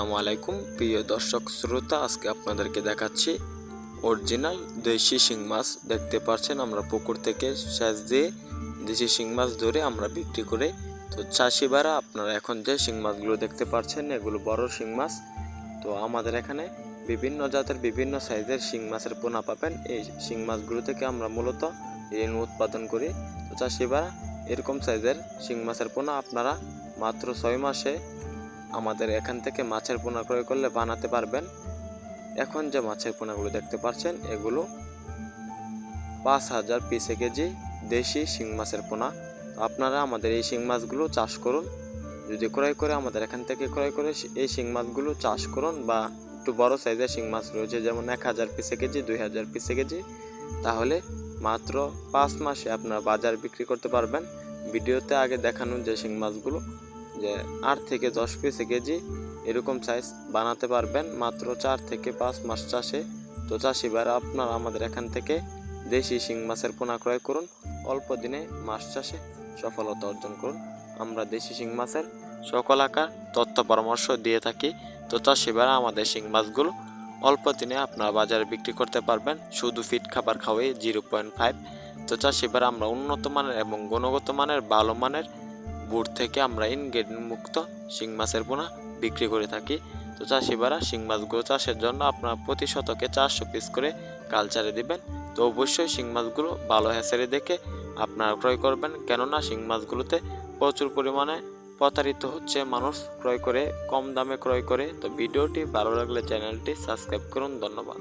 আসসালামু আলাইকুম প্রিয় দর্শক শ্রোতা, আজকে আপনাদেরকে দেখাচ্ছি অরিজিনাল দেশি শিং মাছ। দেখতে পাচ্ছেন আমরা পুকুর থেকে সেচ দিয়ে দেশি শিং মাছ ধরে আমরা বিক্রি করে। তো চাষি ভাইরা, আপনারা এখন যে শিং মাছগুলো দেখতে পাচ্ছেন এগুলো বড় শিং মাছ। তো আমাদের এখানে বিভিন্ন জাতের বিভিন্ন সাইজের শিং মাছের পোনা পাবেন। এই শিং মাছগুলো থেকে আমরা মূলত রেণু উৎপাদন করি। তো চাষি ভাইরা, এরকম সাইজের শিং মাছের পোনা আপনারা মাত্র 6 মাসে আমাদের এখান থেকে মাছের পোনা ক্রয় করলে বানাতে পারবেন। এখন যে মাছের পোনাগুলো দেখতে পাচ্ছেন এগুলো 5000 পিসে কেজি দেশি শিং মাছের পোনা। আপনারা আমাদের এই শিং মাছগুলো চাষ করুন। যদি ক্রয় করে আমাদের এখান থেকে ক্রয় করে এই শিং মাছগুলো চাষ করুন, বা একটু বড় সাইজের শিং মাছ রয়েছে যেমন 1000 পিসে কেজি, 2000 পিসে কেজি, তাহলে মাত্র 5 মাসে আপনারা বাজার বিক্রি করতে পারবেন। ভিডিওতে আগে দেখানো যে শিং মাছগুলো যে 8 থেকে 10 পিসে কেজি এরকম সাইজ বানাতে পারবেন মাত্র 4 থেকে 5 মাস চাষে। তো চাষি ভাইরা, আপনারা আমাদের এখান থেকে দেশি শিং মাছের পোনা ক্রয় করুন, অল্প দিনে মাছ চাষে সফলতা অর্জন করুন। আমরা দেশি শিং মাছের সকল আকার তথ্য পরামর্শ দিয়ে থাকি। তো চাষি ভাইরা, আমাদের শিং মাছগুলো অল্প দিনে আপনারা বাজারে বিক্রি করতে পারবেন শুধু ফিড খাবার খাওয়াই 0.5। তো চাষি ভাইরা, আমরা উন্নত মানের এবং গুণগত মানের ভালো মানের বুট থেকে আমরা ইনগ্রেডিয়েন্ট মুক্ত শিং মাছের পোনা বিক্রি করে থাকি। তো চাষি ভাইরা, শিং মাছগুলো চাষের জন্য আপনারা প্রতি শতকে 400 পিস করে কালচারে দিবেন। তো অবশ্যই শিং মাছগুলো ভালো হ্যাচারি দেখে আপনারা ক্রয় করবেন, কেননা শিং মাছগুলোতে প্রচুর পরিমাণে প্রতারিত হচ্ছে মানুষ ক্রয় করে, কম দামে ক্রয় করে। তো ভিডিওটি ভালো লাগলে চ্যানেলটি সাবস্ক্রাইব করুন। ধন্যবাদ।